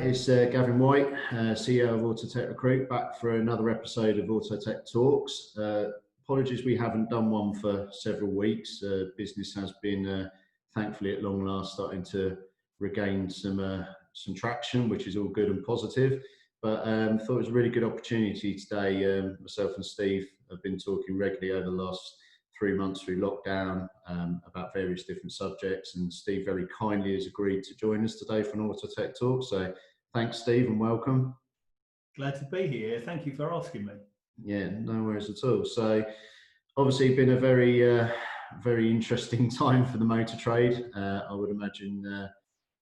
it's Gavin White, CEO of Autotech Recruit, back for another episode of Autotech Talks. Apologies we haven't done one for several weeks. Business has been, thankfully at long last, starting to regain some traction, which is all good and positive. But thought it was a really good opportunity today. Myself and Steve have been talking regularly over the last 3 months through lockdown about various different subjects, and Steve very kindly has agreed to join us today for an Autotech Talk. So thanks, Steve, and welcome. Glad to be here. Thank you for asking me. Yeah, no worries at all. So obviously been a very interesting time for the motor trade. I would imagine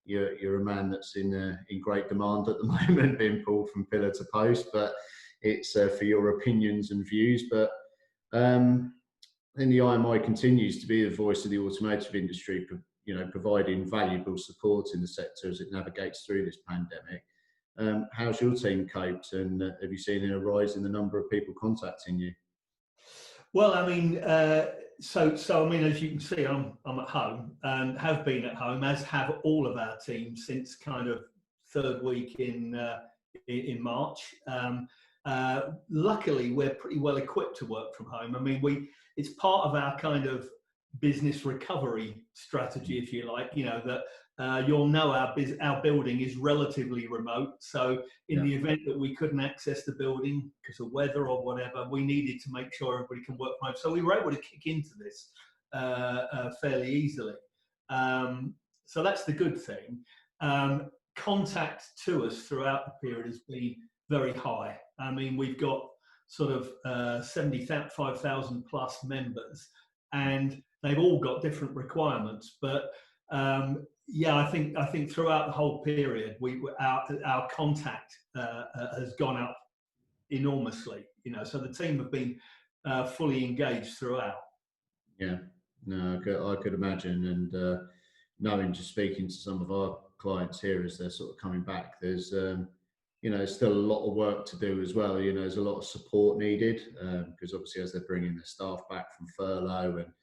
you're a man that's in great demand at the moment, being pulled from pillar to post, but it's for your opinions and views. But I think the IMI continues to be the voice of the automotive industry, providing valuable support in the sector as it navigates through this pandemic. How's your team coped, and have you seen a rise in the number of people contacting you? Well, I mean, so I mean, as you can see, I'm at home and have been at home, as have all of our teams since kind of third week in March. Luckily, we're pretty well equipped to work from home. I mean, it's part of our kind of business recovery strategy, if you like. You know that you'll know our building is relatively remote. So in the event that we couldn't access the building because of weather or whatever, we needed to make sure everybody can work from home. So we were able to kick into this fairly easily. So that's the good thing. Contact to us throughout the period has been very high. I mean, we've got sort of 75,000 plus members, and they've all got different requirements. But I think throughout the whole period, our contact has gone up enormously. So the team have been fully engaged throughout. Yeah, no, I could imagine, and knowing, just speaking to some of our clients here as they're sort of coming back, there's still a lot of work to do as well. There's a lot of support needed because obviously as they're bringing their staff back from furlough, and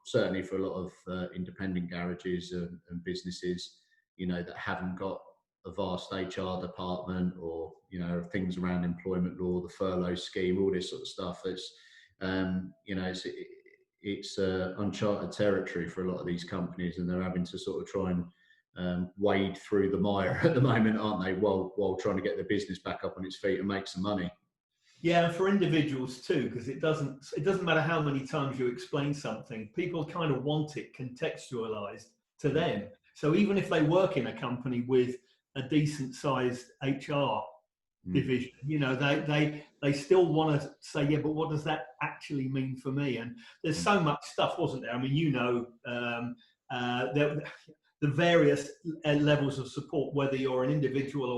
certainly for a lot of independent garages and businesses, that haven't got a vast HR department or things around employment law, the furlough scheme, all this sort of stuff. It's uncharted territory for a lot of these companies, and they're having to sort of try and wade through the mire at the moment, aren't they, while trying to get their business back up on its feet and make some money. Yeah, and for individuals too, because it doesn't matter how many times you explain something, people kind of want it contextualized to them. So even if they work in a company with a decent sized HR division, they still want to say, yeah, but what does that actually mean for me? And there's so much stuff, wasn't there? I mean, the various levels of support, whether you're an individual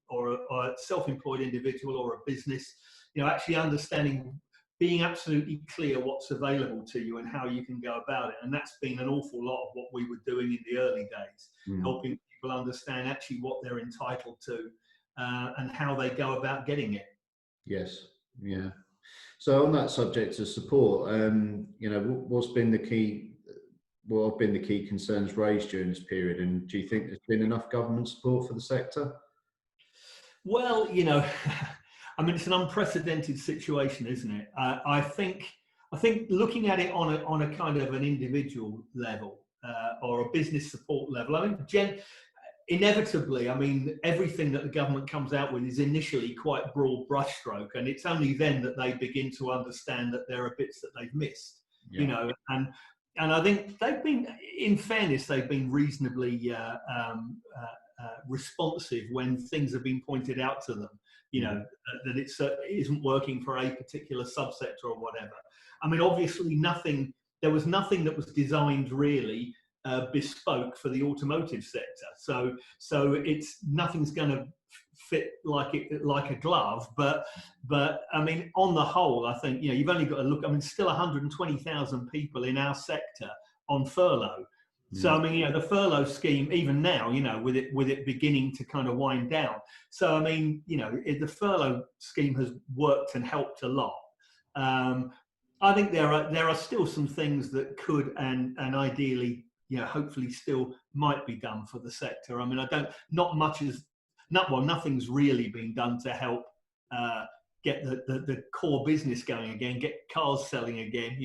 or a self-employed individual or a business, actually understanding, being absolutely clear what's available to you and how you can go about it. And that's been an awful lot of what we were doing in the early days, helping people understand actually what they're entitled to and how they go about getting it. Yes, yeah. So on that subject of support, what have been the key concerns raised during this period, and do you think there's been enough government support for the sector? Well, I mean, it's an unprecedented situation, isn't it? I think looking at it on a kind of an individual level or a business support level, I mean, inevitably, I mean, everything that the government comes out with is initially quite broad brushstroke, and it's only then that they begin to understand that there are bits that they've missed, And I think they've been, in fairness, they've been reasonably responsive when things have been pointed out to them, that it isn't working for a particular subsector or whatever. I mean, obviously there was nothing that was designed really bespoke for the automotive sector. So nothing's going to fit like a glove, but I mean, on the whole, I think you've only got to look. I mean, still 120,000 people in our sector on furlough. So I mean, the furlough scheme, even now, with it beginning to kind of wind down. So I mean, the furlough scheme has worked and helped a lot. I think there are still some things that could and ideally, hopefully still might be done for the sector. I mean, not much nothing's really been done to help get the core business going again, get cars selling again.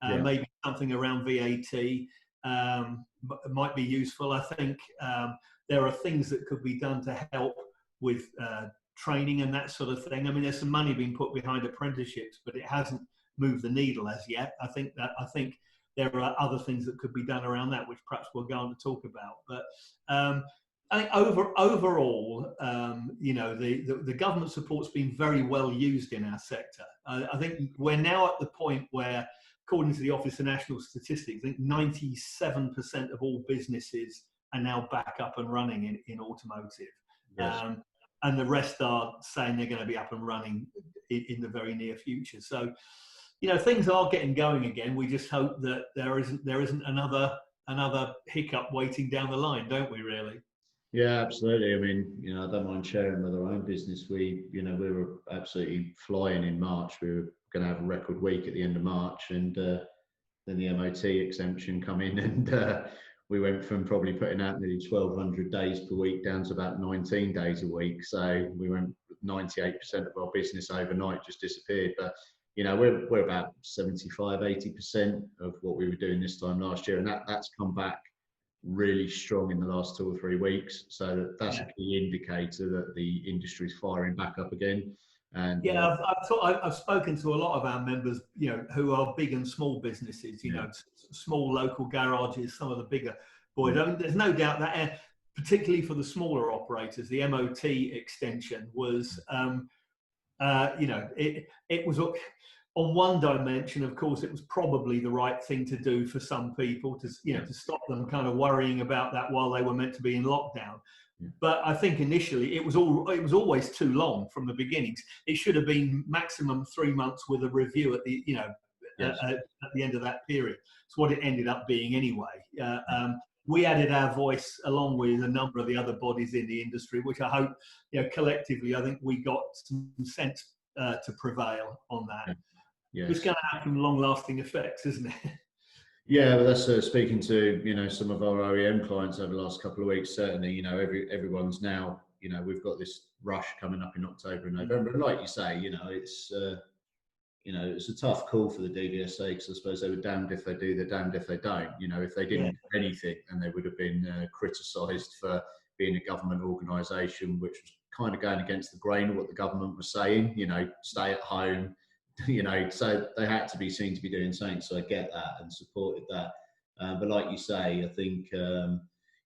Maybe something around VAT might be useful. I think there are things that could be done to help with training and that sort of thing. I mean, there's some money being put behind apprenticeships, but it hasn't moved the needle as yet. I think there are other things that could be done around that, which perhaps we'll go on to talk about. But I think overall, the government support's been very well used in our sector. I think we're now at the point where, according to the Office of National Statistics, I think 97% of all businesses are now back up and running in automotive. Yes. And the rest are saying they're going to be up and running in the very near future. So, things are getting going again. We just hope that there isn't another hiccup waiting down the line, don't we, really? Yeah, absolutely. I mean, I don't mind sharing with our own business. We were absolutely flying in March. We were going to have a record week at the end of March, and then the MOT exemption come in, and we went from probably putting out nearly 1,200 days per week down to about 19 days a week. So we went 98% of our business overnight just disappeared. But we're about 75-80% of what we were doing this time last year, and that's come back really strong in the last 2 or 3 weeks. So that's a key indicator that the industry's firing back up again. And I've spoken to a lot of our members, who are big and small businesses, small local garages, some of the bigger boys. I mean, there's no doubt that, particularly for the smaller operators, the MOT extension was, it was on one dimension. Of course, it was probably the right thing to do for some people to stop them kind of worrying about that while they were meant to be in lockdown. But I think initially it was always too long from the beginnings. It should have been maximum 3 months with a review at the at the end of that period. It's what it ended up being anyway. We added our voice along with a number of the other bodies in the industry, which I hope, collectively, I think we got some sense to prevail on that. Yes. It's going to have some long-lasting effects, isn't it? Yeah, but that's speaking to some of our OEM clients over the last couple of weeks. Certainly, everyone's now we've got this rush coming up in October and November. And like you say, it's a tough call for the DVSA, because I suppose they were damned if they do, they're damned if they don't. If they didn't do anything, then they would have been criticised for being a government organisation, which was kind of going against the grain of what the government was saying. Stay at home. So they had to be seen to be doing something. So I get that and supported that. But like you say, I think a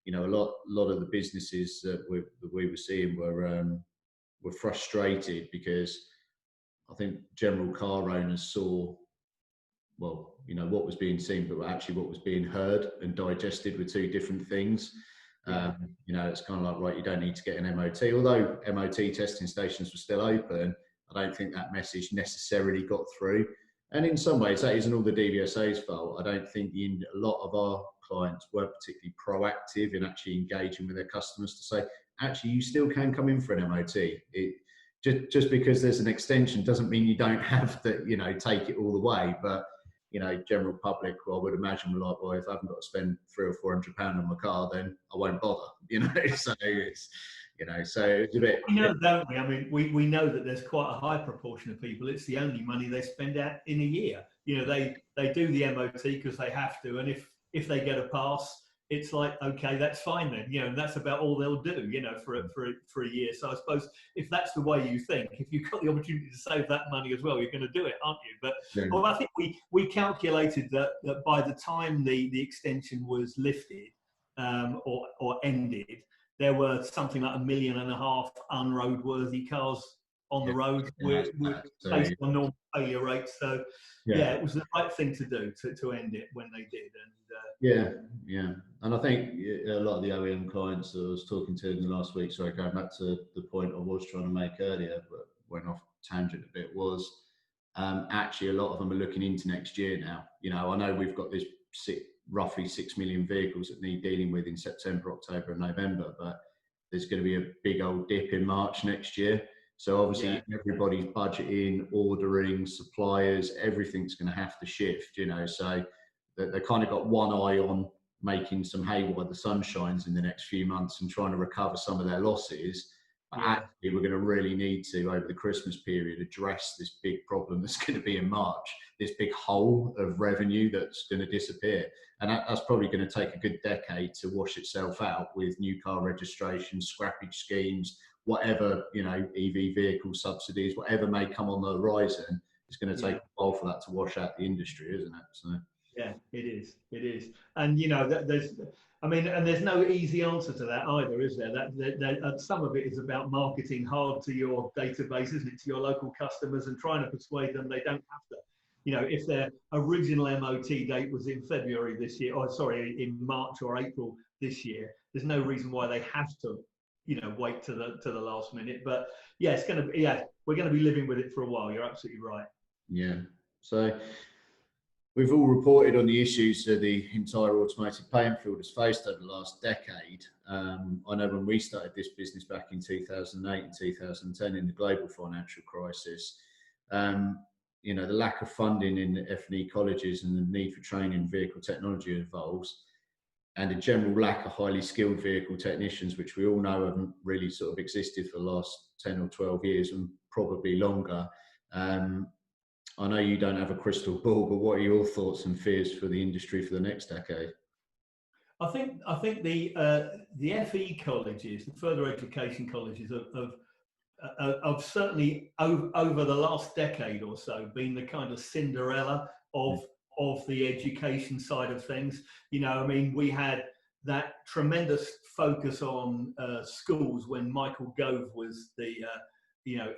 lot of the businesses that we were seeing were frustrated, because I think general car owners saw, what was being seen, but actually what was being heard and digested were two different things. It's kind of like, right, you don't need to get an MOT. Although MOT testing stations were still open, I don't think that message necessarily got through. And in some ways, that isn't all the DVSA's fault. I don't think a lot of our clients were particularly proactive in actually engaging with their customers to say, actually, you still can come in for an MOT. Just because there's an extension doesn't mean you don't have to, take it all the way. But, general public, I would imagine, were like, well, if I haven't got to spend £300 or £400 on my car, then I won't bother, So it's, so it's a bit. Don't we? I mean, we know that there's quite a high proportion of people, it's the only money they spend out in a year. They do the MOT because they have to, and if they get a pass, it's like, okay, that's fine then. And that's about all they'll do, for a year. So I suppose if that's the way you think, if you've got the opportunity to save that money as well, you're going to do it, aren't you? But Well, I think we calculated that by the time the extension was lifted or ended, there were something like 1.5 million unroadworthy cars on the road with based on normal failure rates. So it was the right thing to do to end it when they did. And and I think a lot of the OEM clients that I was talking to in the last week, sorry, going back to the point I was trying to make earlier, but went off tangent a bit, was actually a lot of them are looking into next year now. I know we've got this roughly 6 million vehicles that need dealing with in September, October and November, but there's going to be a big old dip in March next year. So obviously everybody's budgeting, ordering, suppliers, everything's going to have to shift, so they kind of got one eye on making some hay while the sun shines in the next few months and trying to recover some of their losses. But actually, we're going to really need to, over the Christmas period, address this big problem that's going to be in March, this big hole of revenue that's going to disappear. And that's probably going to take a good decade to wash itself out with new car registrations, scrappage schemes, whatever, EV vehicle subsidies, whatever may come on the horizon. It's going to take a while for that to wash out the industry, isn't it? So. Yeah, it is. It is. And, there's no easy answer to that either, is there? Some of it is about marketing hard to your database, isn't it, to your local customers, and trying to persuade them they don't have to. If their original MOT date was in February this year, in March or April this year, there's no reason why they have to, wait to the last minute. But yeah, we're going to be living with it for a while. You're absolutely right. Yeah. So we've all reported on the issues that the entire automotive playing field has faced over the last decade. I know when we started this business back in 2008 and 2010 in the global financial crisis, the lack of funding in the F&E colleges and the need for training in vehicle technology involves, and a general lack of highly skilled vehicle technicians, which we all know haven't really sort of existed for the last 10 or 12 years and probably longer. I know you don't have a crystal ball, but what are your thoughts and fears for the industry for the next decade? I think the FE colleges, the further education colleges, have certainly over the last decade or so been the kind of Cinderella of the education side of things. We had that tremendous focus on schools when Michael Gove was the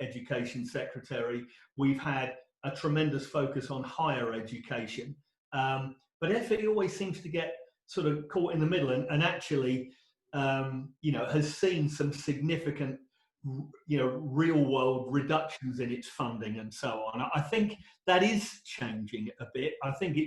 education secretary. We've had a tremendous focus on higher education, but FE always seems to get sort of caught in the middle, and actually has seen some significant real world reductions in its funding and so on. I think that is changing a bit. I think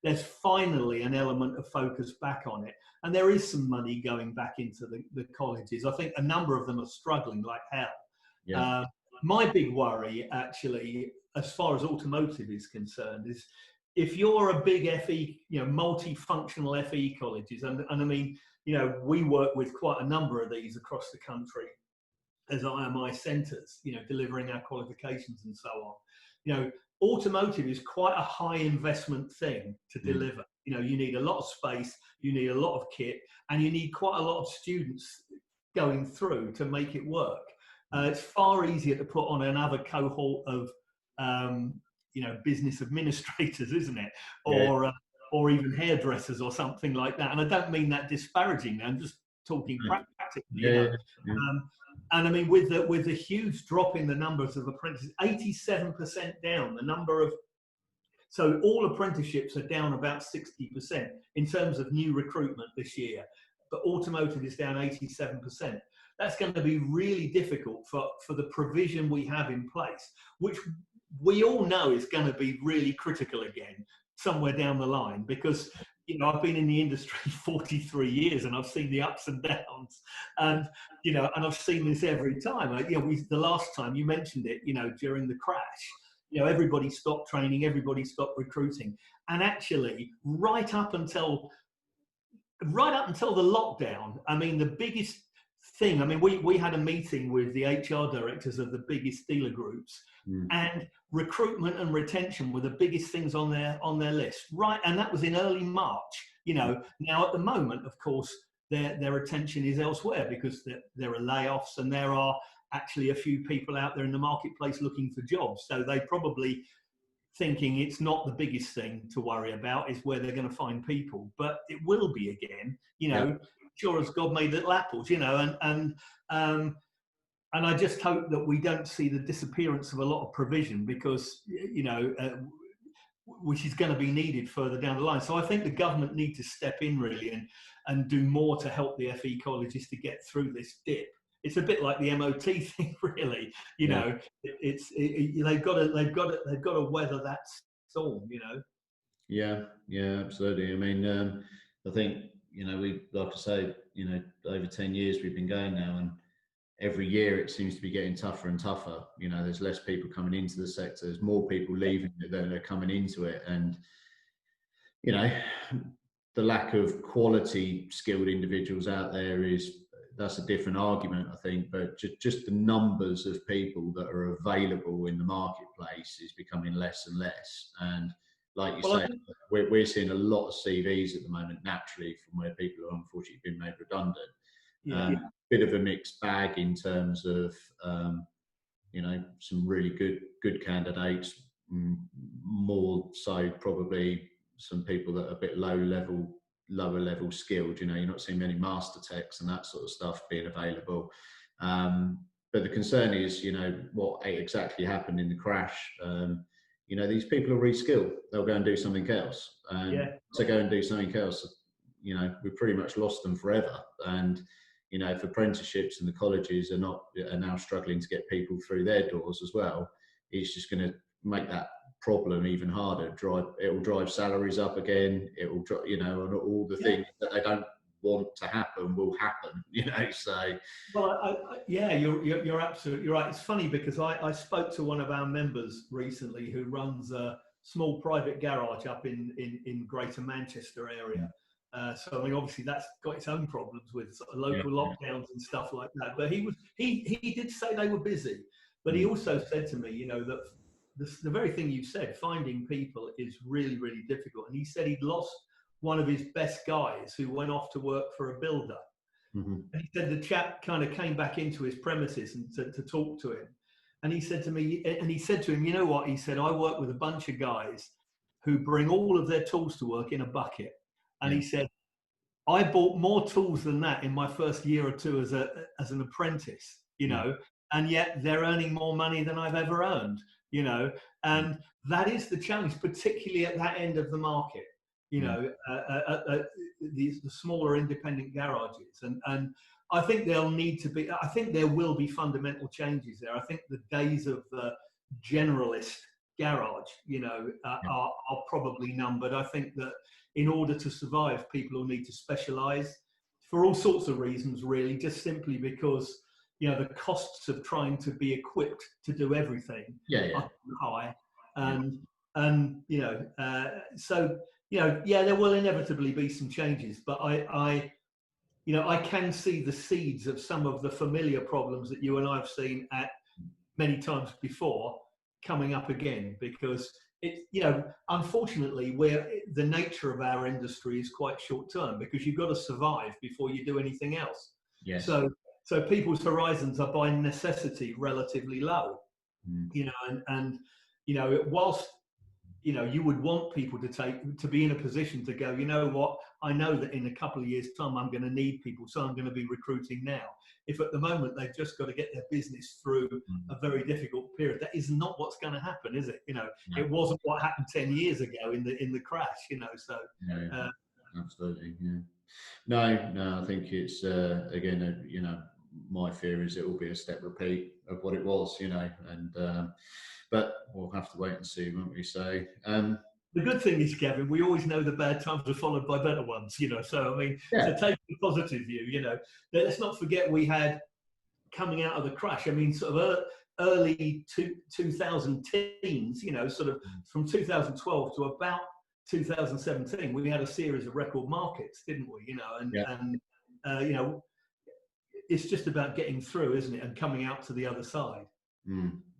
there's finally an element of focus back on it, and there is some money going back into the colleges. I think a number of them are struggling like hell. My big worry, actually, as far as automotive is concerned, is if you're a big FE, multifunctional FE colleges, and I mean, we work with quite a number of these across the country as IMI centres, delivering our qualifications and so on. Automotive is quite a high investment thing to deliver. You need a lot of space, you need a lot of kit, and you need quite a lot of students going through to make it work. It's far easier to put on another cohort of, business administrators, isn't it? Or even hairdressers or something like that. And I don't mean that disparagingly. I'm just talking practically. And I mean, with the huge drop in the numbers of apprentices, 87% down the number of. So all apprenticeships are down about 60% in terms of new recruitment this year, but automotive is down 87%. That's going to be really difficult for the provision we have in place, which we all know is going to be really critical again somewhere down the line, because I've been in the industry 43 years and I've seen the ups and downs, and and I've seen this every time. The last time you mentioned it, during the crash, everybody stopped training, everybody stopped recruiting, and actually right up until the lockdown, I mean, the biggest thing, I mean, we had a meeting with the HR directors of the biggest dealer groups, and recruitment and retention were the biggest things on their list, right? And that was in early March. Now at the moment, of course, their attention is elsewhere, because there are layoffs and there are actually a few people out there in the marketplace looking for jobs. So they probably thinking it's not the biggest thing to worry about, is where they're going to find people, but it will be again, sure as God made little apples, and I just hope that we don't see the disappearance of a lot of provision, because, which is going to be needed further down the line. So I think the government need to step in really and do more to help the FE colleges to get through this dip. It's a bit like the MOT thing, really. They've got to weather that storm. Yeah, absolutely. I mean, I think we, like I say, over 10 years we've been going now, and every year it seems to be getting tougher and tougher. There's less people coming into the sector. There's more people leaving than they're coming into it, and the lack of quality skilled individuals out there that's a different argument, I think. But just the numbers of people that are available in the marketplace is becoming less and less. And like you say, we're seeing a lot of CVs at the moment, naturally, from where people have unfortunately been made redundant. Bit of a mixed bag in terms of some really good candidates, more so probably some people that are a bit lower level skilled. You're not seeing many master techs and that sort of stuff being available. But the concern is, what exactly happened in the crash. These people are re-skilled. They'll go and do something else. To go and do something else, we've pretty much lost them forever. And if apprenticeships and the colleges are now struggling to get people through their doors as well, it's just going to make that problem even harder. It will drive salaries up again. It will, and all the things that they don't want to happen will happen. So. Well, you're absolutely right. It's funny because I spoke to one of our members recently who runs a small private garage up in Greater Manchester area. So I mean, obviously that's got its own problems with sort of local lockdowns and stuff like that. But he did say they were busy, but he also said to me, that the very thing you said, finding people is really, really difficult. And he said he'd lost one of his best guys who went off to work for a builder. And he said the chap kind of came back into his premises and to talk to him. And he said to me, and he said to him, you know what? He said, I work with a bunch of guys who bring all of their tools to work in a bucket. And he said, I bought more tools than that in my first year or two as an apprentice, and yet they're earning more money than I've ever earned, and that is the challenge, particularly at that end of the market, the smaller independent garages. And I think I think there will be fundamental changes there. I think the days of the generalist garage, are probably numbered. I think that in order to survive, people will need to specialize for all sorts of reasons, really, just simply because, the costs of trying to be equipped to do everything are high. So, there will inevitably be some changes, but I can see the seeds of some of the familiar problems that you and I have seen at many times before coming up again, because unfortunately, the nature of our industry is quite short term, because you've got to survive before you do anything else. Yes. So people's horizons are by necessity relatively low. Whilst you would want people to be in a position to go, you know what, I know that in a couple of years' time I'm going to need people, so I'm going to be recruiting now. If at the moment they've just got to get their business through a very difficult period, that is not what's going to happen, is it? It wasn't what happened 10 years ago in the crash. So absolutely, yeah. No, I think it's again, my fear is it will be a step repeat of what it was, and but we'll have to wait and see, won't we? So. The good thing is, Gavin, we always know the bad times are followed by better ones, So, I mean, to take the positive view, let's not forget we had, coming out of the crash, I mean, sort of early 2000 teens, sort of from 2012 to about 2017, we had a series of record markets, didn't we? And it's just about getting through, isn't it? And coming out to the other side.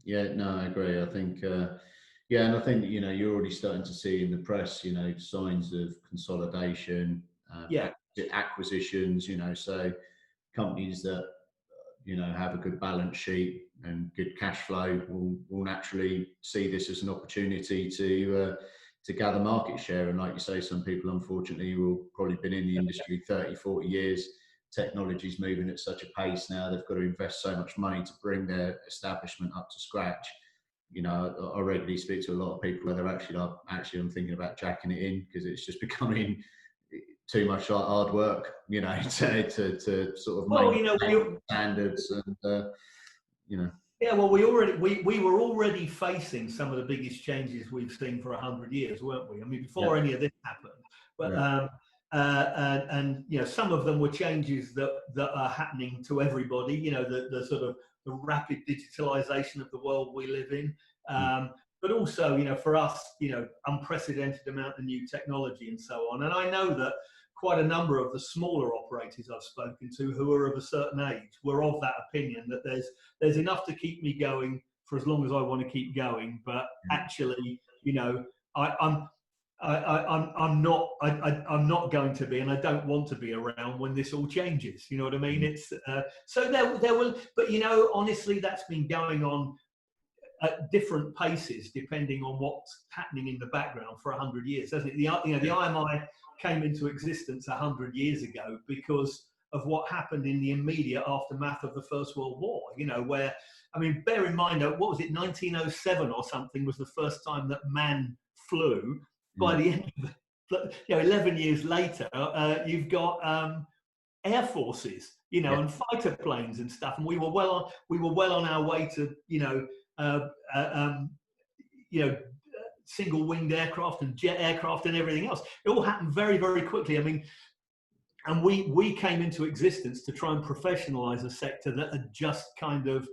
Yeah, no, I agree. I think, and I think, you're already starting to see in the press, signs of consolidation, acquisitions, so companies that, have a good balance sheet and good cash flow will naturally see this as an opportunity to gather market share. And like you say, some people, unfortunately, will probably been in the industry 30, 40 years. Technology's moving at such a pace now, they've got to invest so much money to bring their establishment up to scratch. I regularly speak to a lot of people where they're I'm thinking about jacking it in, because it's just becoming too much hard work, to sort of maintain standards and, Yeah, well, we were already facing some of the biggest changes we've seen for 100 years, weren't we? I mean, before any of this happened, but and some of them were changes that are happening to everybody. The sort of the rapid digitalization of the world we live in, but also for us, unprecedented amount of new technology and so on. And I know that quite a number of the smaller operators I've spoken to who are of a certain age were of that opinion that there's enough to keep me going for as long as I want to keep going, but actually, you know, I'm not going to be, and I don't want to be around when this all changes. You know what I mean? It's so there will, but you know, honestly, that's been going on at different paces depending on what's happening in the background for 100 years, hasn't it? The IMI came into existence 100 years ago because of what happened in the immediate aftermath of the First World War. You know, where, I mean, bear in mind, what was it, 1907 or something was the first time that man flew. By the end of 11 years later, you've got air forces, you know, and fighter planes and stuff, and we were well on our way to, single-winged aircraft and jet aircraft and everything else. It all happened very, very quickly. I mean, and we came into existence to try and professionalize a sector that had just kind of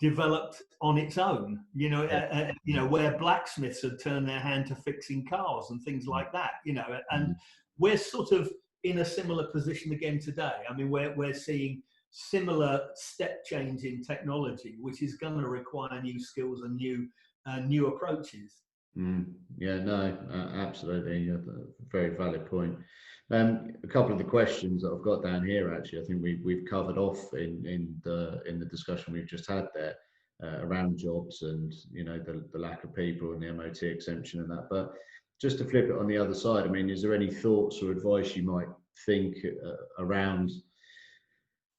developed on its own, where blacksmiths had turned their hand to fixing cars and things like that, and we're sort of in a similar position again today. I mean, we're seeing similar step change in technology, which is going to require new skills and new approaches. Yeah, no, absolutely. Very valid point. A couple of the questions that I've got down here, actually, I think we've covered off in the discussion we've just had there around jobs and the lack of people and the MOT exemption and that. But just to flip it on the other side, I mean, is there any thoughts or advice you might think around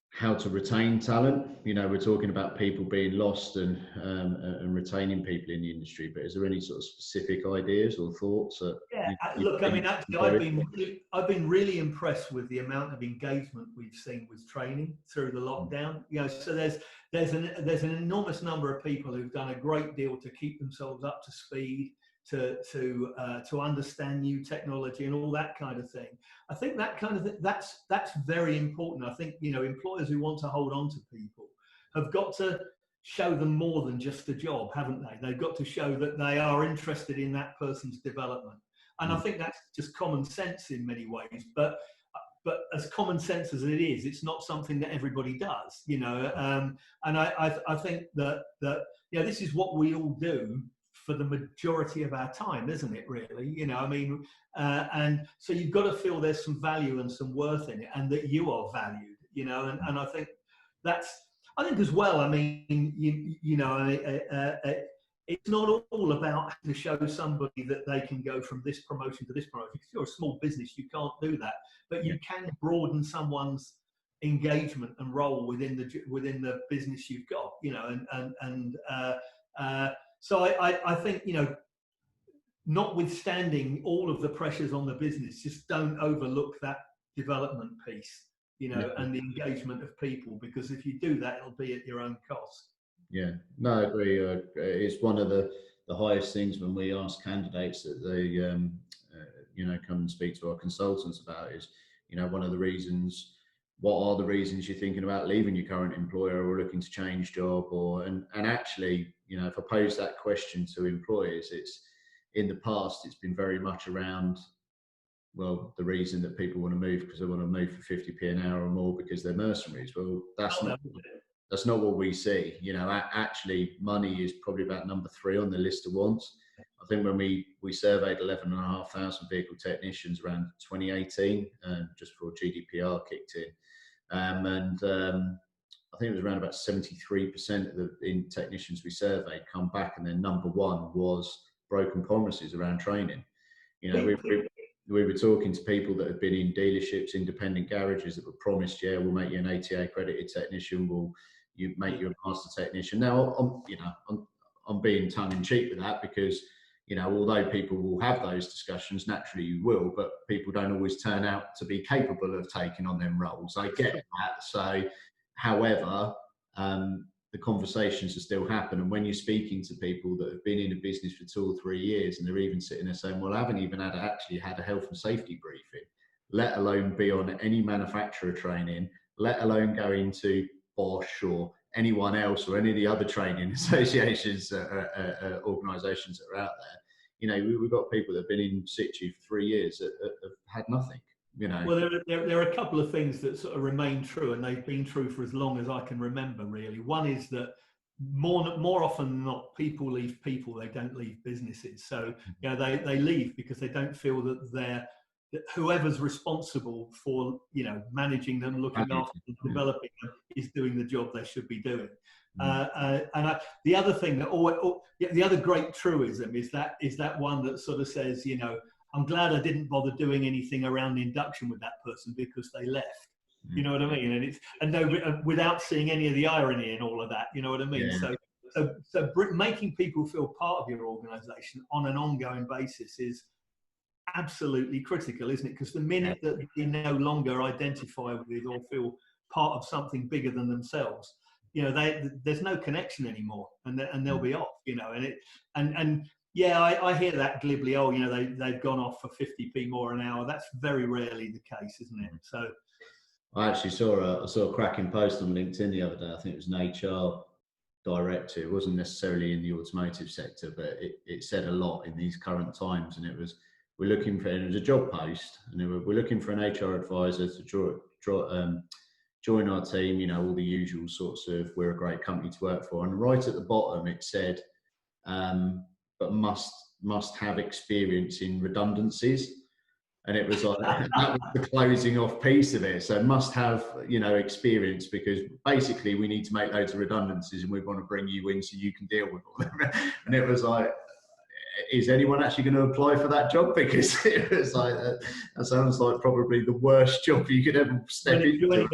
how to retain talent? We're talking about people being lost and retaining people in the industry, but is there any sort of specific ideas or thoughts? Look, I mean, actually, I've been really impressed with the amount of engagement we've seen with training through the lockdown. So there's an enormous number of people who've done a great deal to keep themselves up to speed, to understand new technology and all that kind of thing. I think that kind of thing, that's very important. I think employers who want to hold on to people have got to show them more than just a job, haven't they? They've got to show that they are interested in that person's development, and I think that's just common sense in many ways. But as common sense as it is, it's not something that everybody does, and I think that this is what we all do for the majority of our time, isn't it, really? And so you've got to feel there's some value and some worth in it, and that you are valued, and I think as well, I mean, it's not all about having to show somebody that they can go from this promotion to this promotion. If you're a small business, you can't do that, but you can broaden someone's engagement and role within the business you've got, so I think, notwithstanding all of the pressures on the business, just don't overlook that development piece, and the engagement of people, because if you do that, it'll be at your own cost. Yeah, no, I agree. It's one of the highest things when we ask candidates that they, come and speak to our consultants about is, one of the reasons. What are the reasons you're thinking about leaving your current employer or looking to change job? And actually, if I pose that question to employers, it's in the past, it's been very much around, well, the reason that people want to move because they want to move for 50p an hour or more because they're mercenaries. Well, that's not what we see. Actually, money is probably about number 3 on the list of wants. I think when we surveyed 11,500 vehicle technicians around 2018, just before GDPR kicked in, and I think it was around about 73% of the technicians we surveyed come back, and their number 1 was broken promises around training. We were talking to people that had been in dealerships, independent garages that were promised, yeah, we'll make you an ATA accredited technician, you make you a master technician. Now, I'm being tongue in cheek with that because, although people will have those discussions, naturally you will, but people don't always turn out to be capable of taking on them roles. I get that. So, however, the conversations are still happening. And when you're speaking to people that have been in a business for 2 or 3 years, and they're even sitting there saying, well, I haven't even actually had a health and safety briefing, let alone be on any manufacturer training, let alone go into Bosch or anyone else or any of the other training associations, organisations that are out there. We've got people that have been in situ for 3 years that have had nothing. you know. Well, there are a couple of things that sort of remain true, and they've been true for as long as I can remember, really. One is that more often than not, people leave people, they don't leave businesses. So, you know, they leave because they don't feel that whoever's responsible for, you know, managing them, looking after them, developing them, is doing the job they should be doing. The other thing the other great truism is that one that sort of says, you know, I'm glad I didn't bother doing anything around the induction with that person because they left. You know what I mean? And without seeing any of the irony in all of that, you know what I mean? Yeah. So making people feel part of your organisation on an ongoing basis is absolutely critical, isn't it? Because the minute that they no longer identify with or feel part of something bigger than themselves, you know, there's no connection anymore, and they'll be off, you know. And yeah, I hear that glibly. Oh, you know, they've gone off for 50p more an hour. That's very rarely the case, isn't it? So I actually saw a cracking post on LinkedIn the other day. I think it was an HR director. It wasn't necessarily in the automotive sector, but it said a lot in these current times. And it was, it was a job post, and we're looking for an HR advisor to join our team. You know, all the usual sorts of, we're a great company to work for. And right at the bottom, it said, but must have experience in redundancies. And it was like, that was the closing off piece of it. So must have, you know, experience, because basically we need to make loads of redundancies and we want to bring you in so you can deal with all of them. And it was like, is anyone actually going to apply for that job? Because it was like, that sounds like probably the worst job you could ever step into.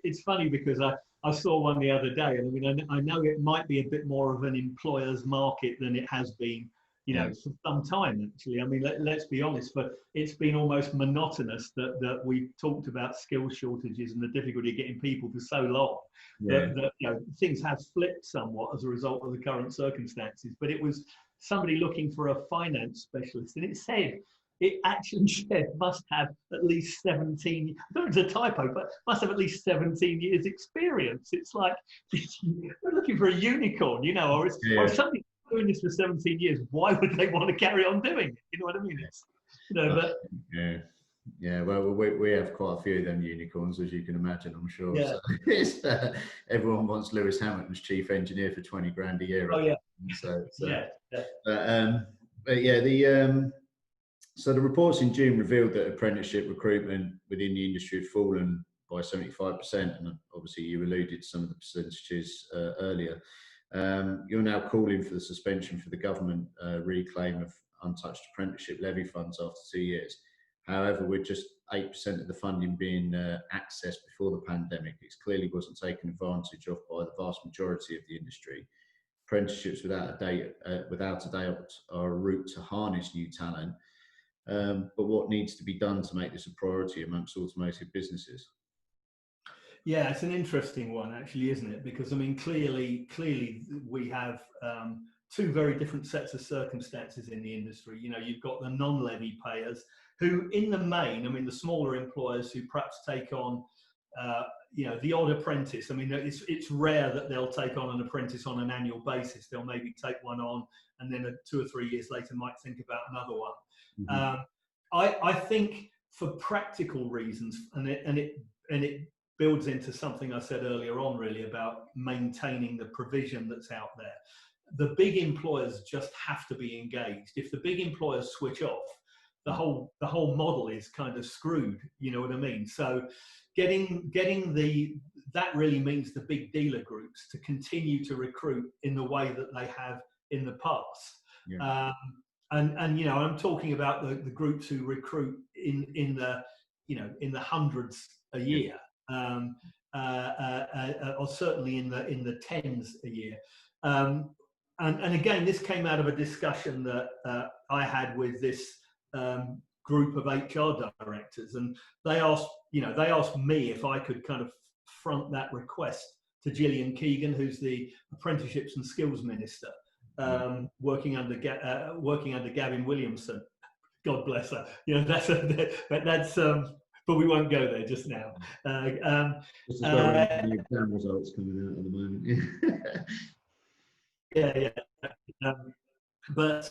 It's funny because I saw one the other day, and I mean, I know it might be a bit more of an employer's market than it has been, you know, for some time, actually. I mean, let's be honest, but it's been almost monotonous that we talked about skill shortages and the difficulty of getting people for so long. That you know, things have flipped somewhat as a result of the current circumstances. But it was somebody looking for a finance specialist, and it actually said must have at least 17, I don't know if it's a typo, but must have at least 17 years experience. It's like, we're looking for a unicorn, you know, or something doing this for 17 years. Why would they want to carry on doing it? You know what I mean? It's, you know, but well, we have quite a few of them unicorns, as you can imagine, I'm sure. So everyone wants Lewis Hamilton's chief engineer for 20 grand a year. So the reports in June revealed that apprenticeship recruitment within the industry had fallen by 75%, and obviously you alluded to some of the percentages earlier. You're now calling for the suspension for the government reclaim of untouched apprenticeship levy funds after 2 years. However, with just 8% of the funding being accessed before the pandemic, it clearly wasn't taken advantage of by the vast majority of the industry. Apprenticeships without a doubt are a route to harness new talent. But what needs to be done to make this a priority amongst automotive businesses? Yeah, it's an interesting one, actually, isn't it? Because I mean, clearly, we have two very different sets of circumstances in the industry. You know, you've got the non-levy payers, who, in the main, I mean, the smaller employers who perhaps take on, you know, the odd apprentice. I mean, it's rare that they'll take on an apprentice on an annual basis. They'll maybe take one on, and then 2 or 3 years later might think about another one. Mm-hmm. I think for practical reasons, and it builds into something I said earlier on, really, about maintaining the provision that's out there. The big employers just have to be engaged. If the big employers switch off, the whole model is kind of screwed. You know what I mean? So that really means the big dealer groups to continue to recruit in the way that they have in the past. Yeah. And you know, I'm talking about the groups who recruit in the hundreds a year. Or certainly in the tens a year. And again, this came out of a discussion that I had with this group of HR directors, and they asked me if I could kind of front that request to Gillian Keegan, who's the Apprenticeships and Skills Minister, working under Gavin Williamson. God bless her. You know, but we won't go there just now. This is where the exam results coming out at the moment. Yeah. But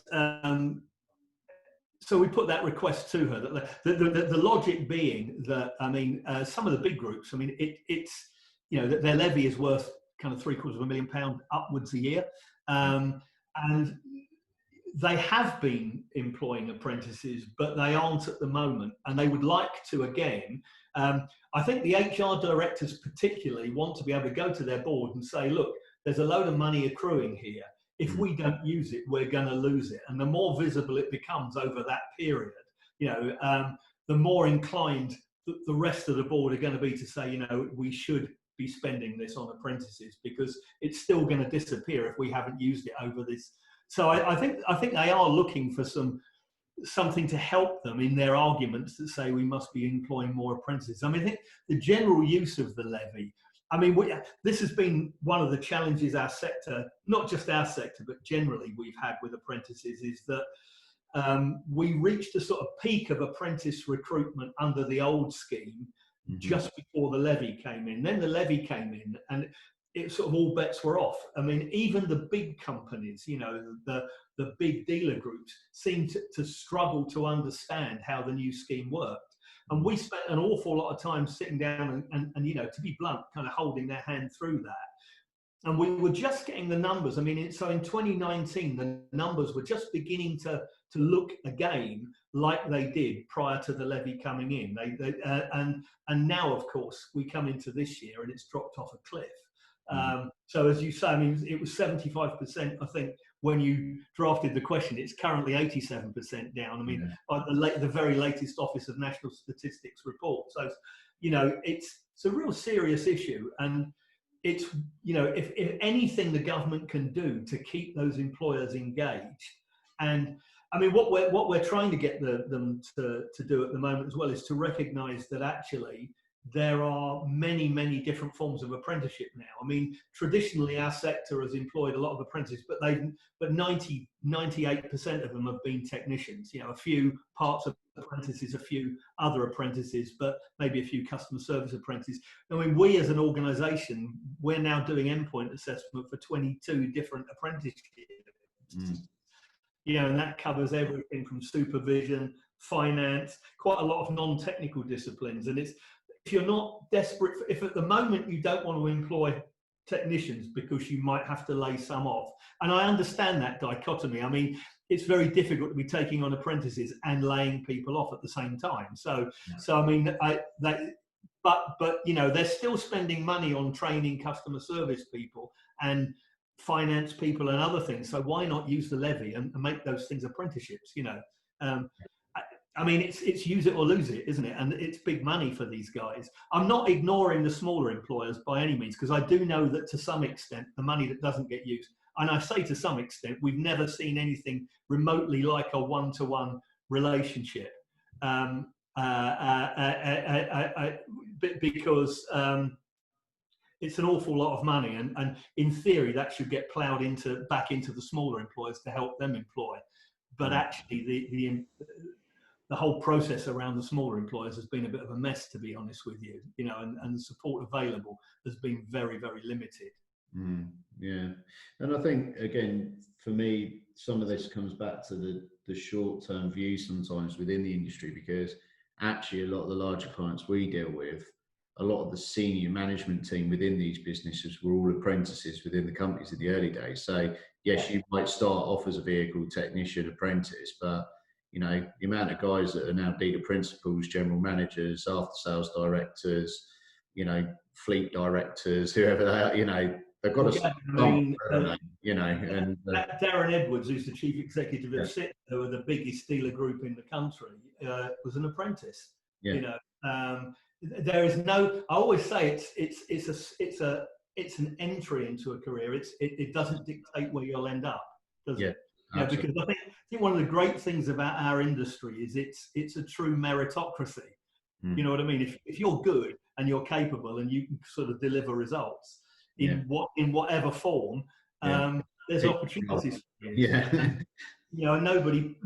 so we put that request to her. That the logic being that, I mean, some of the big groups, I mean, it's, you know, that their levy is worth kind of £750,000 upwards a year, and they have been employing apprentices, but they aren't at the moment, and they would like to again. I think the HR directors particularly want to be able to go to their board and say, look, there's a load of money accruing here. If we don't use it, we're going to lose it. And the more visible it becomes over that period, you know, the more inclined the rest of the board are going to be to say, you know, we should be spending this on apprentices, because it's still going to disappear if we haven't used it over this. So I think they are looking for something to help them in their arguments that say we must be employing more apprentices. I mean, I think the general use of the levy, I mean, this has been one of the challenges our sector, not just our sector, but generally we've had with apprentices, is that we reached a sort of peak of apprentice recruitment under the old scheme just before the levy came in. Then the levy came in, and it sort of all bets were off. I mean, even the big companies, you know, the big dealer groups seemed to struggle to understand how the new scheme worked. And we spent an awful lot of time sitting down and, you know, to be blunt, kind of holding their hand through that. And we were just getting the numbers. I mean, so in 2019, the numbers were just beginning to look again like they did prior to the levy coming in. And now, of course, we come into this year and it's dropped off a cliff. So as you say, I mean, it was 75%, I think, when you drafted the question. It's currently 87% down. I mean, the very latest Office of National Statistics report. So, you know, it's a real serious issue. And it's, you know, if anything the government can do to keep those employers engaged. And I mean, what we're trying to get them to do at the moment as well is to recognise that actually there are many, many different forms of apprenticeship now. I mean, traditionally our sector has employed a lot of apprentices, but 98% of them have been technicians. You know, a few parts of apprentices, a few other apprentices, but maybe a few customer service apprentices. I mean, we as an organisation, we're now doing endpoint assessment for 22 different apprenticeships. You know, and that covers everything from supervision, finance, quite a lot of non-technical disciplines. And it's, if you're not desperate, if at the moment you don't want to employ technicians because you might have to lay some off, and I understand that dichotomy. I mean, it's very difficult to be taking on apprentices and laying people off at the same time. So I mean, but you know, they're still spending money on training customer service people and finance people and other things. So why not use the levy and make those things apprenticeships? You know. I mean, it's use it or lose it, isn't it? And it's big money for these guys. I'm not ignoring the smaller employers by any means, because I do know that to some extent, the money that doesn't get used, and I say to some extent, we've never seen anything remotely like a one-to-one relationship, because it's an awful lot of money, and in theory, that should get ploughed back into the smaller employers to help them employ. But actually, the whole process around the smaller employers has been a bit of a mess, to be honest with you. You know, and the support available has been very, very limited. Yeah, and I think again, for me, some of this comes back to the short-term view sometimes within the industry, because actually a lot of the larger clients we deal with, a lot of the senior management team within these businesses were all apprentices within the companies in the early days. So yes, you might start off as a vehicle technician apprentice, but you know, the amount of guys that are now dealer principals, general managers, after sales directors, you know, fleet directors, whoever they are, you know, they've got to you know, and Darren Edwards, who's the chief executive of SIT, who are the biggest dealer group in the country, was an apprentice. You know, there is no. I always say it's an entry into a career. It doesn't dictate where you'll end up, does it? Yeah, because I think one of the great things about our industry is it's a true meritocracy. You know what I mean? If you're good and you're capable and you can sort of deliver results in whatever form, there's opportunities for you. You know, nobody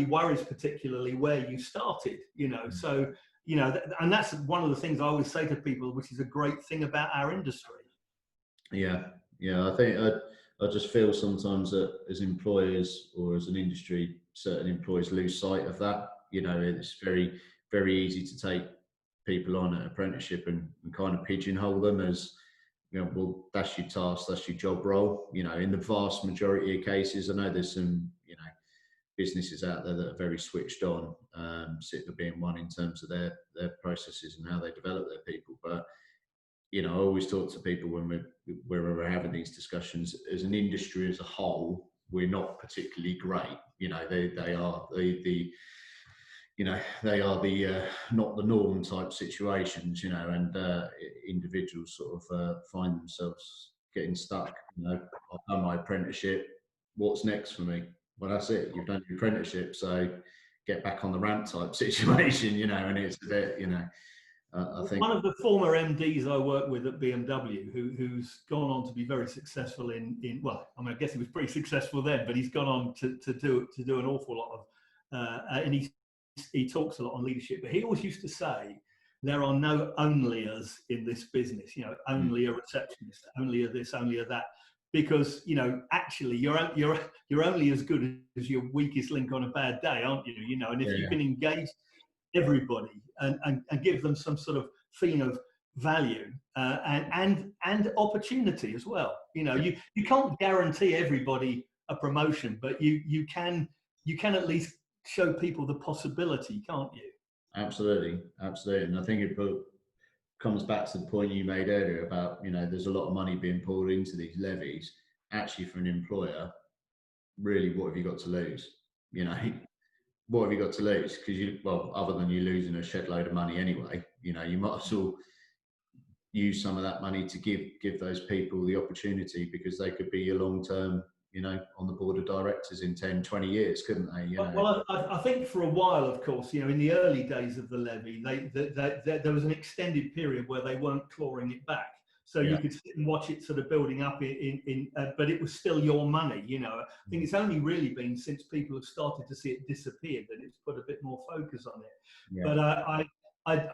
worries particularly where you started. You know, so you know, and that's one of the things I always say to people, which is a great thing about our industry. I think I just feel sometimes that as employers or as an industry certain employers lose sight of that. You know, it's very, very easy to take people on at apprenticeship and kind of pigeonhole them as, you know, well, that's your task, that's your job role. You know, in the vast majority of cases, I know there's some, you know, businesses out there that are very switched on, Sigma being one in terms of their processes and how they develop their people. But, you know, I always talk to people when we're having these discussions, as an industry as a whole, we're not particularly great. You know, they are the you know, they are the not the norm type situations, you know, and individuals sort of find themselves getting stuck. You know, I've done my apprenticeship. What's next for me? Well, that's it. You've done your apprenticeship, so get back on the ramp type situation, you know. And it's a bit, you know, I think one of the former MDs I worked with at BMW, who's gone on to be very successful in well, I mean, I guess he was pretty successful then, but he's gone on to do an awful lot of, and he talks a lot on leadership. But he always used to say, there are no onlyers in this business. You know, only a receptionist, only a this, only a that. Because, you know, actually you're only as good as your weakest link on a bad day, aren't you? You know, and if you can engage everybody and give them some sort of feeling of value and opportunity as well. You know, you can't guarantee everybody a promotion, but you can at least show people the possibility, can't you? absolutely, absolutely. And I think it comes back to the point you made earlier about, you know, there's a lot of money being poured into these levies. Actually, for an employer, really, what have you got to lose? You know, what have you got to lose? Because well, other than you losing a shed load of money anyway, you know, you might as well use some of that money to give those people the opportunity, because they could be your long-term, you know, on the board of directors in 10, 20 years, couldn't they? You know? Well, I think for a while, of course, you know, in the early days of the levy, there was an extended period where they weren't clawing it back. So you could sit and watch it sort of building up but it was still your money, you know. I think it's only really been since people have started to see it disappear that it's put a bit more focus on it. Yeah. But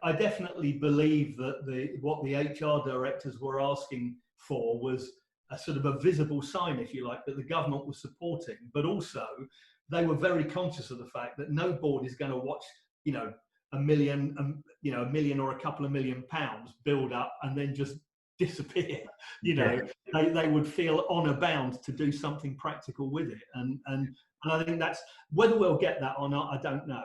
I definitely believe that what the HR directors were asking for was a sort of a visible sign, if you like, that the government was supporting, but also they were very conscious of the fact that no board is going to watch, you know, a million or a couple of £1 million build up and then just disappear. You know, they would feel honour bound to do something practical with it, and I think that's, whether we'll get that or not, I don't know.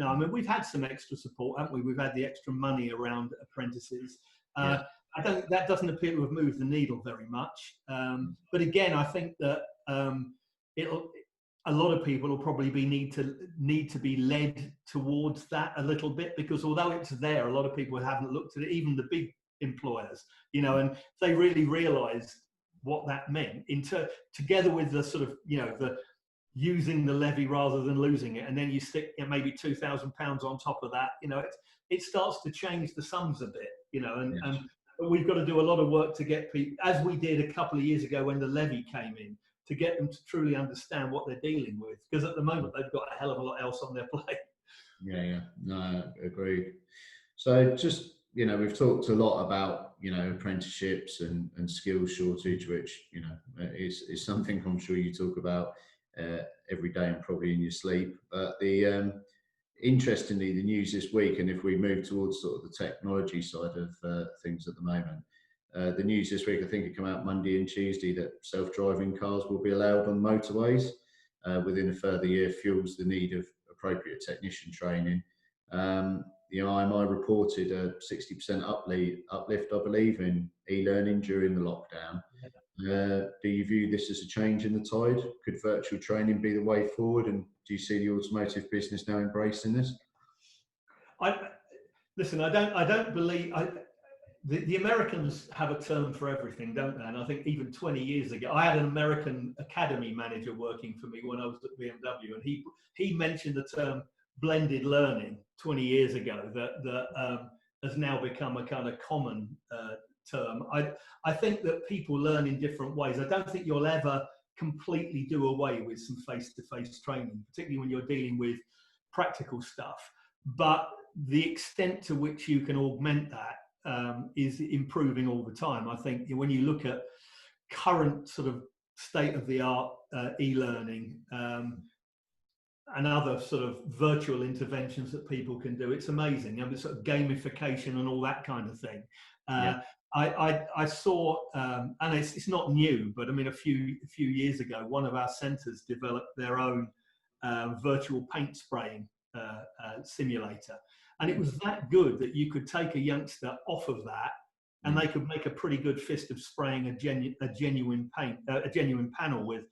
I mean, we've had some extra support, haven't we? We've had the extra money around apprentices. That doesn't appear to have moved the needle very much. But again, I think that a lot of people will probably need to be led towards that a little bit, because although it's there, a lot of people haven't looked at it, even the big employers, you know, and they really realised what that meant together with the sort of, you know, the using the levy rather than losing it, and then you stick, you know, maybe £2,000 on top of that, you know, it starts to change the sums a bit, you know, and we've got to do a lot of work to get people, as we did a couple of years ago when the levy came in, to get them to truly understand what they're dealing with, because at the moment they've got a hell of a lot else on their plate. No, agreed. So just, you know, we've talked a lot about, you know, apprenticeships and skills shortage, which, you know, is something I'm sure you talk about every day and probably in your sleep. But interestingly, the news this week, and if we move towards sort of the technology side of things at the moment, the news this week, I think it came out Monday and Tuesday, that self-driving cars will be allowed on motorways within a further year, fuels the need of appropriate technician training. The IMI reported a 60% uplift, I believe, in e-learning during the lockdown. Do you view this as a change in the tide? Could virtual training be the way forward? And do you see the automotive business now embracing this? Listen, I don't believe... The Americans have a term for everything, don't they? And I think even 20 years ago, I had an American academy manager working for me when I was at BMW, and he mentioned the term blended learning 20 years ago that has now become a kind of common term. I think that people learn in different ways. I don't think you'll ever completely do away with some face-to-face training, particularly when you're dealing with practical stuff. But the extent to which you can augment that is improving all the time. I think when you look at current sort of state-of-the-art e-learning, and other sort of virtual interventions that people can do. It's amazing. I mean, sort of gamification and all that kind of thing. Yeah. I saw, and it's not new, but I mean, a few years ago, one of our centres developed their own virtual paint spraying simulator, and it was that good that you could take a youngster off of that, and they could make a pretty good fist of spraying a genuine paint, a genuine panel with.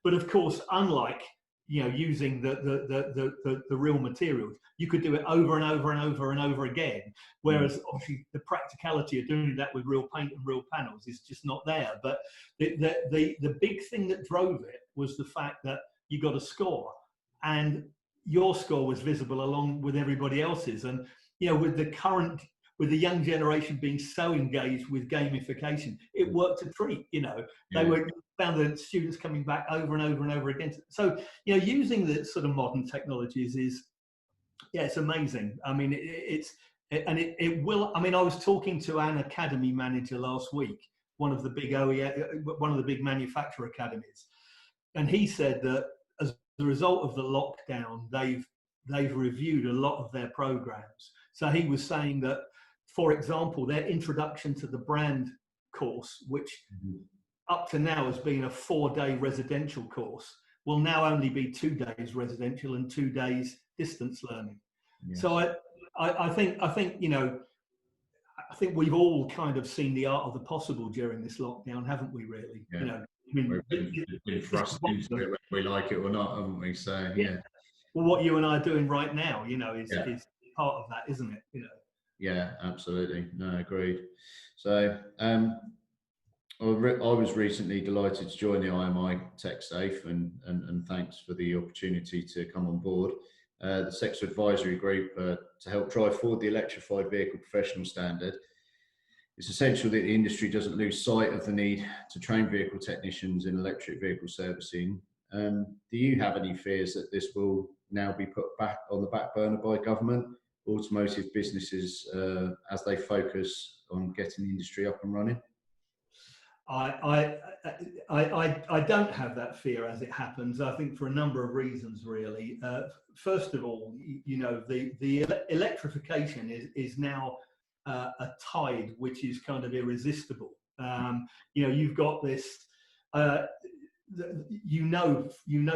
But of course, unlike using the real materials, you could do it over and over and over and over again. Whereas obviously the practicality of doing that with real paint and real panels is just not there. But the big thing that drove it was the fact that you got a score, and your score was visible along with everybody else's. And with the young generation being so engaged with gamification, it worked a treat. They found the students coming back over and over and over again. So, using the sort of modern technologies it's amazing. I mean, it will. I mean, I was talking to an academy manager last week, one of the big manufacturer academies, and he said that as a result of the lockdown, they've reviewed a lot of their programs. So he was saying that, for example, their introduction to the brand course, which up to now has been a 4-day residential course, will now only be 2 days residential and 2 days distance learning. Yes. So I think I think we've all kind of seen the art of the possible during this lockdown, haven't we? Really, I mean, we've been thrust into it, whether we like it or not, haven't we? So yeah. Well, what you and I are doing right now, is part of that, isn't it? Yeah, absolutely. No, agreed. So I was recently delighted to join the IMI Tech Safe, and thanks for the opportunity to come on board. The Sector Advisory Group to help drive forward the electrified vehicle professional standard. It's essential that the industry doesn't lose sight of the need to train vehicle technicians in electric vehicle servicing. Do you have any fears that this will now be put back on the back burner by government, automotive businesses, as they focus on getting the industry up and running? I don't have that fear as it happens. I think for a number of reasons, really. First of all, the electrification is now a tide which is kind of irresistible. You've got this. You know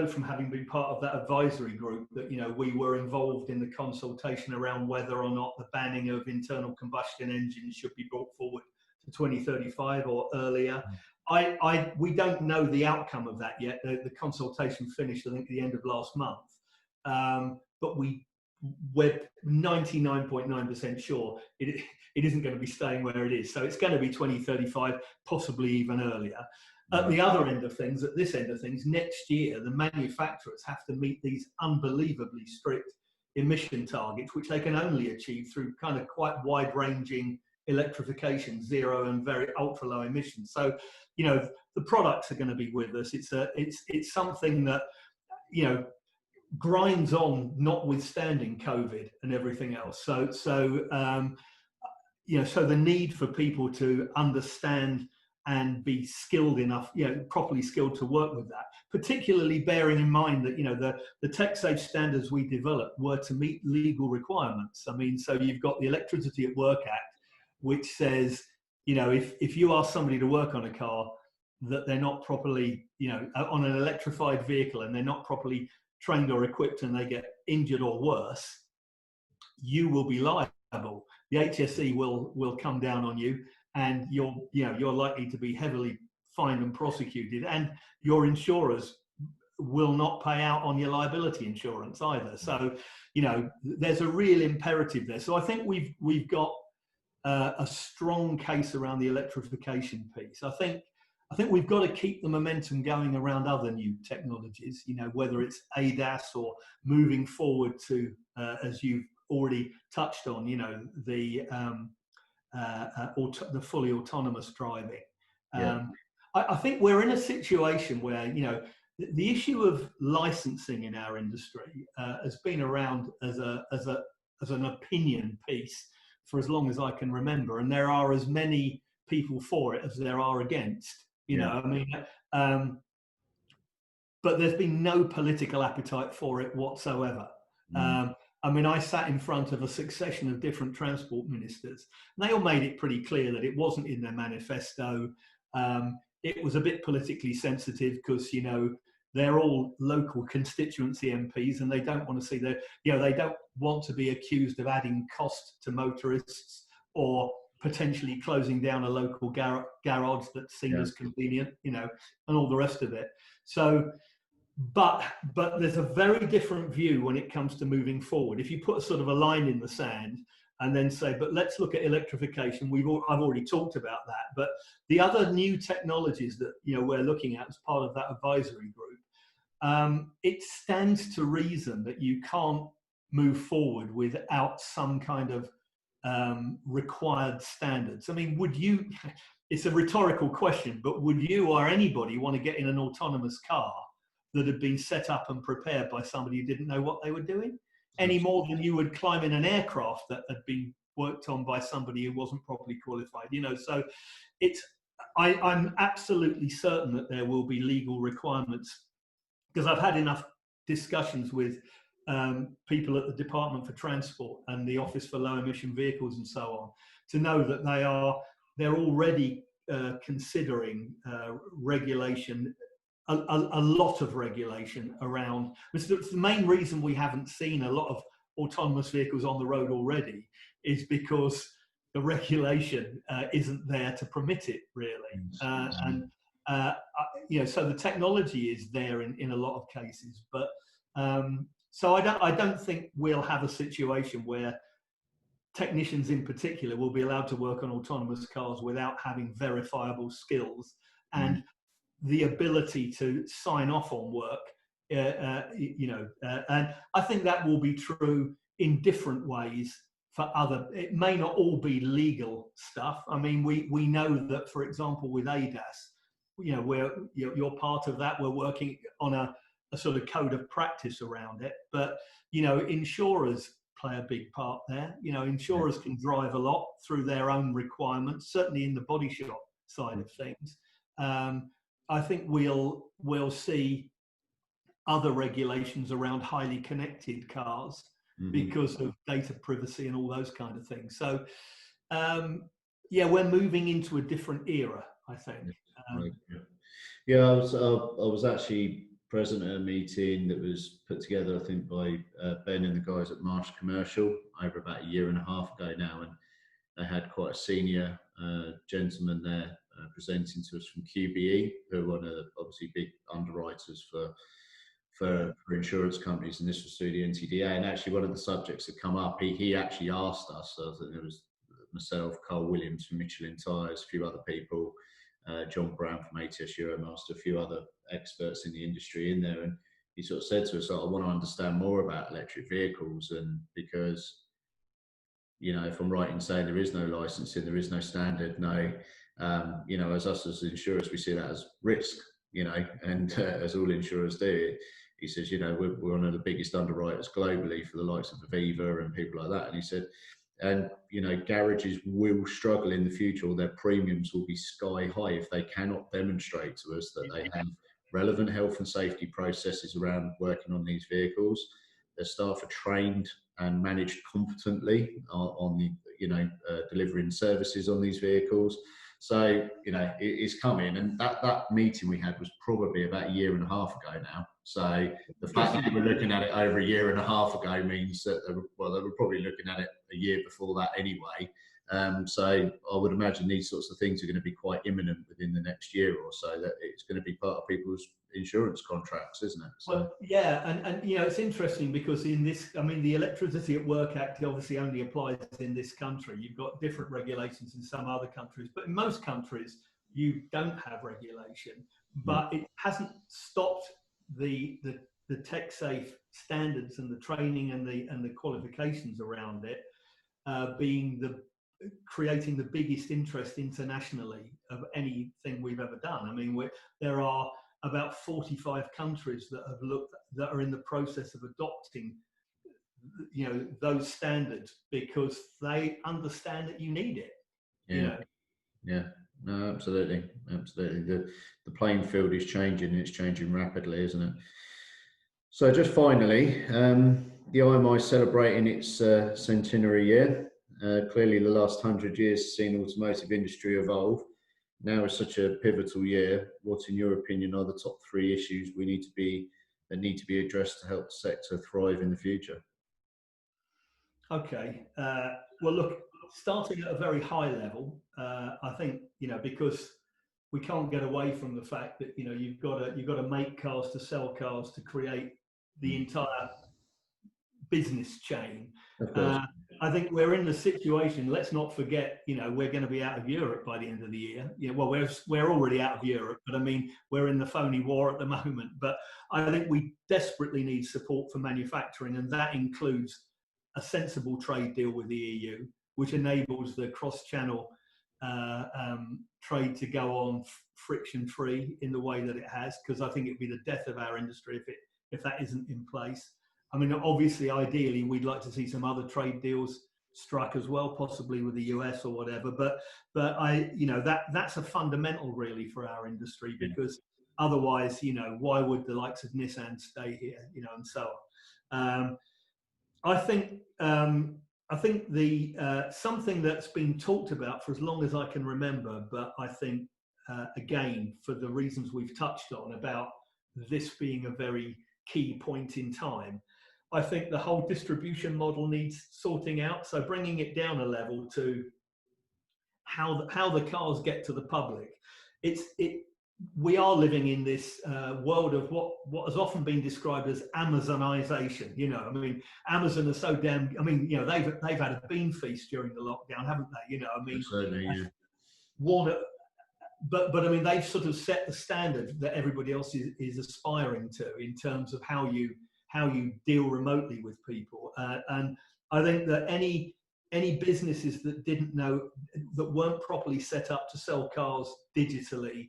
from having been part of that advisory group that we were involved in the consultation around whether or not the banning of internal combustion engines should be brought forward to 2035 or earlier. We don't know the outcome of that yet. The consultation finished, I think, at the end of last month, but we're 99.9% sure it isn't going to be staying where it is. So it's going to be 2035, possibly even earlier. At the other end of things, at this end of things, next year, the manufacturers have to meet these unbelievably strict emission targets, which they can only achieve through kind of quite wide-ranging electrification, zero and very ultra low emissions. So, the products are going to be with us. It's something that, grinds on, notwithstanding COVID and everything else. So the need for people to understand and be skilled enough, properly skilled to work with that, particularly bearing in mind that, the tech safe standards we developed were to meet legal requirements. I mean, so you've got the Electricity at Work Act, which says, if you ask somebody to work on a car that they're not properly, on an electrified vehicle, and they're not properly trained or equipped, and they get injured or worse, you will be liable. The HSE will come down on you, and you're likely to be heavily fined and prosecuted, and your insurers will not pay out on your liability insurance either. So, there's a real imperative there. So I think we've got a strong case around the electrification piece. I think we've got to keep the momentum going around other new technologies, whether it's ADAS or moving forward to, as you've already touched on, the fully autonomous driving. I think we're in a situation where, the issue of licensing in our industry has been around as an opinion piece for as long as I can remember, and there are as many people for it as there are against. I mean, but there's been no political appetite for it whatsoever. I mean, I sat in front of a succession of different transport ministers, and they all made it pretty clear that it wasn't in their manifesto. It was a bit politically sensitive because, you know, they're all local constituency MPs, and they don't want to see their, you know, they don't want to be accused of adding cost to motorists or potentially closing down a local garage that's seen as convenient, you know, and all the rest of it. So, but there's a very different view when it comes to moving forward. If you put a sort of a line in the sand and then say, but let's look at electrification. I've already talked about that, but the other new technologies that, you know, we're looking at as part of that advisory group, it stands to reason that you can't move forward without some kind of required standards. I mean, would you, it's a rhetorical question, but would you or anybody want to get in an autonomous car that had been set up and prepared by somebody who didn't know what they were doing, any more than you would climb in an aircraft that had been worked on by somebody who wasn't properly qualified, you know? So it's, I'm absolutely certain that there will be legal requirements, because I've had enough discussions with people at the Department for Transport and the Office for Low Emission Vehicles and so on, to know that they're already considering regulation, a lot of regulation around. It's the main reason we haven't seen a lot of autonomous vehicles on the road already, is because the regulation isn't there to permit it, really. You know, so the technology is there in a lot of cases, but so I don't think we'll have a situation where technicians in particular will be allowed to work on autonomous cars without having verifiable skills and the ability to sign off on work, you know, and I think that will be true in different ways for other, it may not all be legal stuff. I mean, we know that, for example, with ADAS, you know, you're part of that. We're working on a sort of code of practice around it, but, you know, insurers play a big part there. You know, insurers can drive a lot through their own requirements, certainly in the body shop side of things. I think we'll see other regulations around highly connected cars because of data privacy and all those kind of things. So, yeah, we're moving into a different era, I think. Yeah, I was actually present at a meeting that was put together, I think, by Ben and the guys at Marsh Commercial over about a year and a half ago now, and they had quite a senior gentleman there presenting to us from QBE, who are one of the obviously big underwriters for insurance companies, and this was through the NTDA. And actually, one of the subjects that come up, he actually asked us. So there was myself, Carl Williams from Michelin Tires, a few other people, John Brown from ATS Euromaster, a few other experts in the industry in there, and he sort of said to us, "I want to understand more about electric vehicles," and because, you know, if I'm right in saying there is no licensing, there is no standard, no, you know, as us as insurers, we see that as risk, you know, and as all insurers do. He says, you know, we're one of the biggest underwriters globally for the likes of Aviva and people like that. And he said, and, you know, garages will struggle in the future, or their premiums will be sky high if they cannot demonstrate to us that they have relevant health and safety processes around working on these vehicles. Their staff are trained and managed competently on the, you know, delivering services on these vehicles. So, you know, it's coming, and that meeting we had was probably about a year and a half ago now. So the fact that we were looking at it over a year and a half ago means that they were probably looking at it a year before that anyway. So I would imagine these sorts of things are going to be quite imminent within the next year or so, that it's going to be part of people's insurance contracts, isn't it? So. Well, yeah, and you know, it's interesting because in this, I mean, the Electricity at Work Act obviously only applies in this country. You've got different regulations in some other countries, but in most countries you don't have regulation. But it hasn't stopped the tech safe standards and the training and the qualifications around it being creating the biggest interest internationally of anything we've ever done. I mean, there are about 45 countries that are in the process of adopting, you know, those standards because they understand that you need it. Yeah. You know? Yeah. No, absolutely, absolutely. The playing field is changing, and it's changing rapidly, isn't it? So just finally, the IMI is celebrating its centenary year. Clearly, the last 100 years has seen automotive industry evolve. Now is such a pivotal year. What, in your opinion, are the top three issues that need to be addressed to help the sector thrive in the future? Okay. Well, look, starting at a very high level, I think, because we can't get away from the fact that, you've got to make cars to sell cars to create the entire business chain. Of course. I think we're in the situation. Let's not forget, we're going to be out of Europe by the end of the year. Well, we're already out of Europe, but I mean, we're in the phony war at the moment. But I think we desperately need support for manufacturing, and that includes a sensible trade deal with the EU, which enables the cross-channel trade to go on friction-free in the way that it has. Because I think it'd be the death of our industry if that isn't in place. I mean, obviously, ideally, we'd like to see some other trade deals struck as well, possibly with the US or whatever. But that's a fundamental really for our industry, because otherwise, why would the likes of Nissan stay here, and so on. I think the something that's been talked about for as long as I can remember, but I think again, for the reasons we've touched on about this being a very key point in time, I think the whole distribution model needs sorting out. So bringing it down a level to how the cars get to the public. We are living in this world of what has often been described as Amazonization. I mean, Amazon are so damn. I mean, they've had a bean feast during the lockdown, haven't they? I mean, absolutely, yeah. Warner. But I mean, they've sort of set the standard that everybody else is aspiring to in terms of how you deal remotely with people. And I think that any businesses that weren't properly set up to sell cars digitally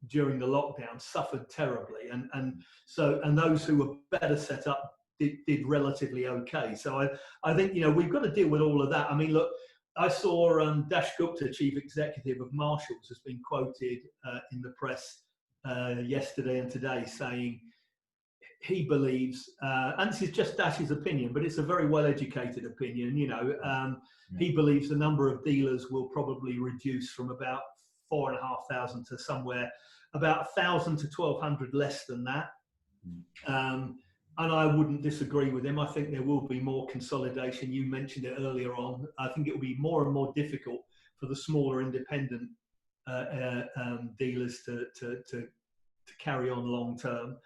during the lockdown suffered terribly, and those who were better set up did relatively okay. So I think we've got to deal with all of that. I mean, look, I saw Dash Gupta, chief executive of Marshalls, has been quoted in the press yesterday and today saying he believes, and this is just Dash's opinion, but it's a very well-educated opinion, he believes the number of dealers will probably reduce from about 4,500 to somewhere about 1,000 to 1,200 less than that. And I wouldn't disagree with him. I think there will be more consolidation. You mentioned it earlier on. I think it will be more and more difficult for the smaller independent dealers to carry on long term.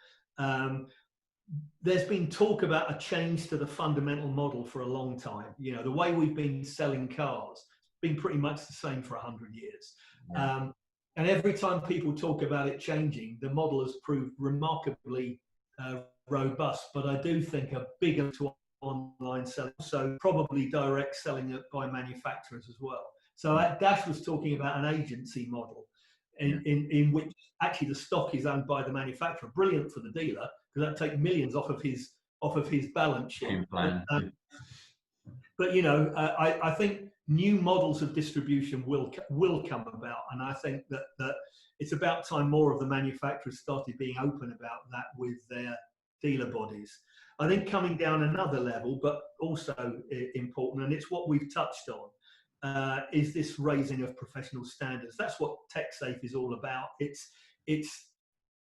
There's been talk about a change to the fundamental model for a long time. The way we've been selling cars has been pretty much the same for 100 years. Yeah. And every time people talk about it changing, the model has proved remarkably robust. But I do think a bigger to online selling, so probably direct selling by manufacturers as well. So Dash was talking about an agency model in which actually the stock is owned by the manufacturer. Brilliant for the dealer, because that takes millions off of his balance sheet. But I think new models of distribution will come about, and I think that it's about time more of the manufacturers started being open about that with their dealer bodies. I think coming down another level, but also important, and it's what we've touched on, is this raising of professional standards. That's what TechSafe is all about. It's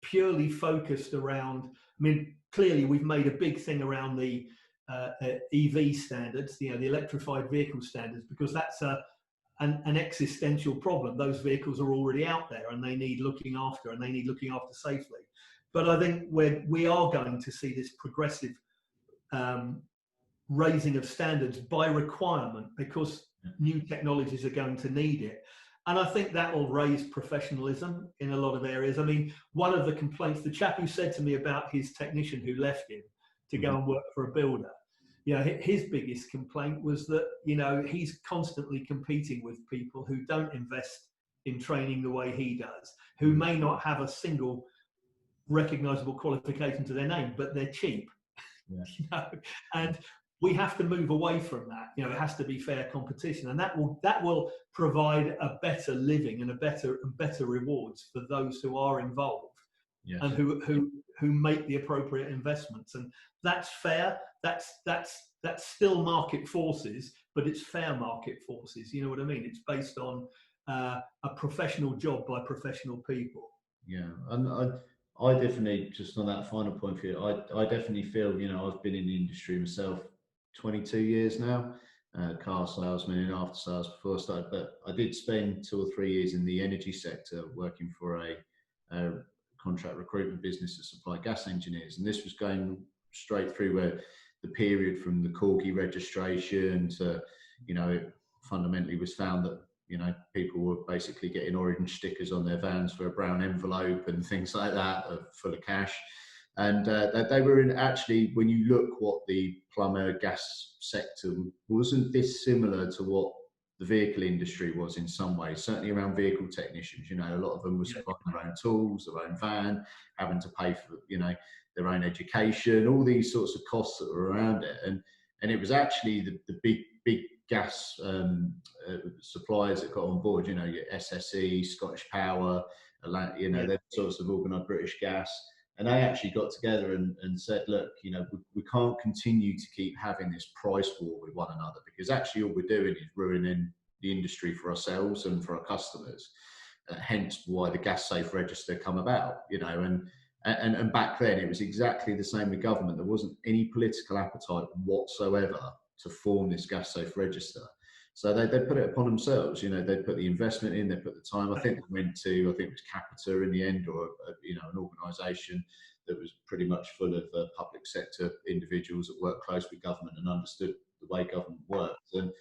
purely focused around, I mean, clearly we've made a big thing around the EV standards, the electrified vehicle standards, because that's an existential problem. Those vehicles are already out there and they need looking after, and they need looking after safely. But I think we are going to see this progressive raising of standards by requirement, because new technologies are going to need it. And I think that will raise professionalism in a lot of areas. I mean, one of the complaints, the chap who said to me about his technician who left him to go and work for a builder, his biggest complaint was that, he's constantly competing with people who don't invest in training the way he does, who may not have a single recognizable qualification to their name, but they're cheap. And we have to move away from that. You know, it has to be fair competition, and that will provide a better living and better rewards for those who are involved. Yes. And who make the appropriate investments, and that's fair. That's still market forces, but it's fair market forces. You know what I mean? It's based on a professional job by professional people. Yeah, and I definitely, just on that final point for you, I definitely feel, you know, I've been in the industry myself 22 years now, car salesman and after sales before I started, but I did spend 2 or 3 years in the energy sector working for a contract recruitment business that supply gas engineers, and this was going straight through where the period from the Corgi registration to, you know, it fundamentally was found that, you know, people were basically getting orange stickers on their vans for a brown envelope and things like that, full of cash. And they were in, actually, when you look what the plumber gas sector, wasn't dissimilar to what the vehicle industry was in some ways, certainly around vehicle technicians. You know, a lot of them were supplying their own tools, their own van, having to pay for, you know, their own education, all these sorts of costs that were around it. And it was actually the big gas suppliers that got on board, you know, your SSE, Scottish Power, you know, they're sorts of organised British Gas. And they actually got together and said, look, you know, we can't continue to keep having this price war with one another, because actually all we're doing is ruining the industry for ourselves and for our customers. Hence why the gas safe register come about, you know, and back then it was exactly the same with government. There wasn't any political appetite whatsoever to form this gas safe register. So they put it upon themselves, you know, they put the investment in, they put the time. I think they went to, I think it was Capita in the end, or, you know, an organisation that was pretty much full of public sector individuals that worked close with government and understood the way government worked. And,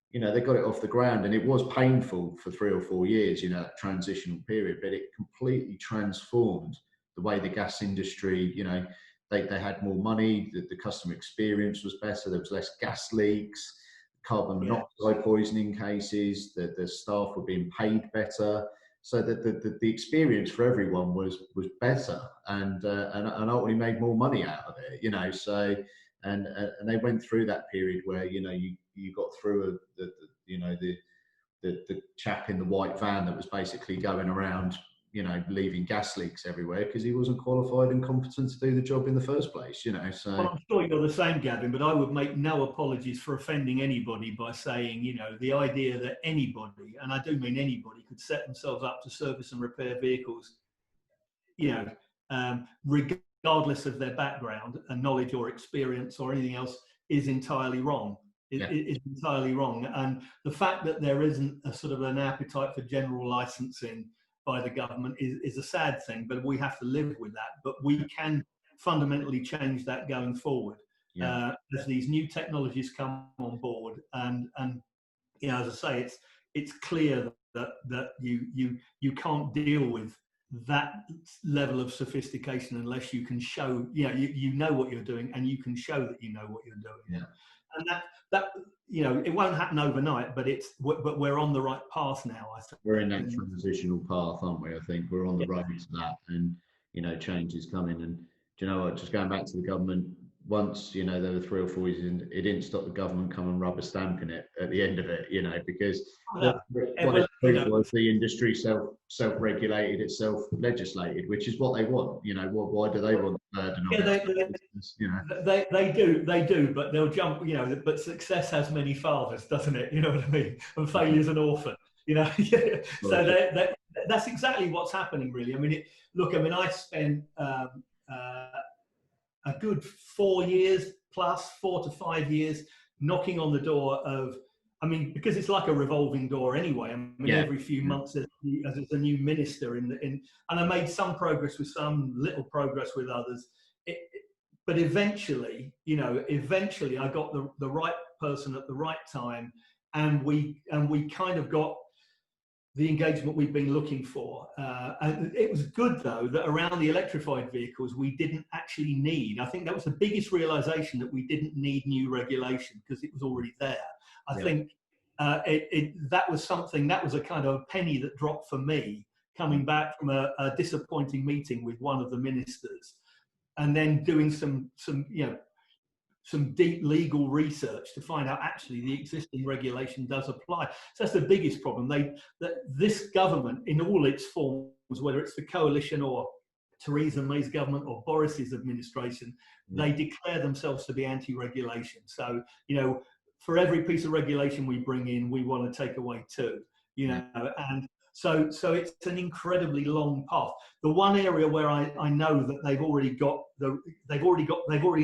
you know, they got it off the ground, and it was painful for 3 or 4 years, you know, that transitional period, but it completely transformed the way the gas industry, you know, they had more money, the customer experience was better, there was less gas leaks, carbon monoxide poisoning cases, the staff were being paid better, so that the experience for everyone was better, and ultimately made more money out of it, you know. So and they went through that period where, you know, you got through the chap in the white van that was basically going around, you know, leaving gas leaks everywhere because he wasn't qualified and competent to do the job in the first place, you know. So well, I'm sure you're the same, Gavin, but I would make no apologies for offending anybody by saying, you know, the idea that anybody, and I do mean anybody, could set themselves up to service and repair vehicles, you know, regardless of their background and knowledge or experience or anything else, is entirely wrong. It's entirely wrong. And the fact that there isn't a sort of an appetite for general licensing by the government is a sad thing, but we have to live with that. But we can fundamentally change that going forward as these new technologies come on board. And you know, as I say, it's clear that you can't deal with that level of sophistication unless you can show, you know, you know what you're doing, and you can show that you know what you're doing. Yeah. And that you know, it won't happen overnight, but we're on the right path now. I think we're in that transitional path, aren't we? I think we're on the road to that, and, you know, change is coming. And do you know what? Just going back to the government, once, you know, there were 3 or 4 years in, it didn't stop the government coming rubber stamping it at the end of it, you know, because what it proved was the industry self-regulated, it self-legislated, which is what they want. You know, why do they want the burden on business, you know? They do, but they'll jump, you know, but success has many fathers, doesn't it? You know what I mean? And failure's an orphan, you know. So that's exactly what's happening, really. I mean, I spent a good 4 years plus, 4 to 5 years, knocking on the door of, I mean, because it's like a revolving door anyway. I mean, every few months there's a new minister and I made some progress with some, little progress with others. But eventually, you know, I got the right person at the right time, and we kind of got the engagement we've been looking for. And it was good, though, that around the electrified vehicles, we didn't actually need, I think that was the biggest realization, that we didn't need new regulation because it was already there. I think that was something, that was a kind of penny that dropped for me, coming back from a disappointing meeting with one of the ministers, and then doing some you know, some deep legal research to find out actually the existing regulation does apply. So that's the biggest problem. That this government, in all its forms, whether it's the coalition or Theresa May's government or Boris's administration, they declare themselves to be anti-regulation. So, for every piece of regulation we bring in, we want to take away two, and so it's an incredibly long path. The one area where I know that they've already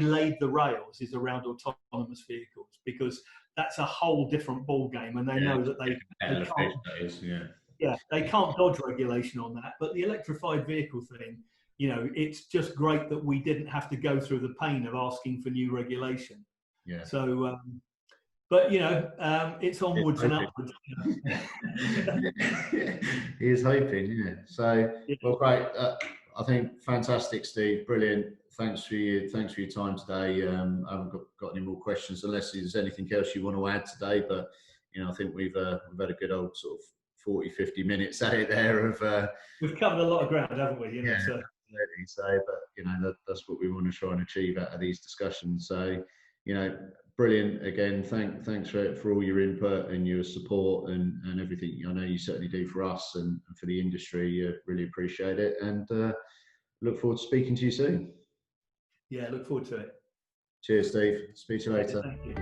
laid the rails is around autonomous vehicles, because that's a whole different ball game, and they know that they can't, they can't dodge regulation on that. But the electrified vehicle thing, it's just great that we didn't have to go through the pain of asking for new regulation. Yeah. So, but it's onwards and upwards. He is hoping, yeah. So, well, great. I think fantastic, Steve. Brilliant. Thanks for your time today. I haven't got any more questions, unless there's anything else you want to add today. But I think we've had a good old sort of 40-50 minutes at it there. We've covered a lot of ground, haven't we? So, but that's what we want to try and achieve out of these discussions. So, brilliant. Again, thanks for all your input and your support and everything. I know you certainly do for us and for the industry. Really appreciate it, and look forward to speaking to you soon. Yeah, look forward to it. Cheers, Steve. Speak to you later. Thank you.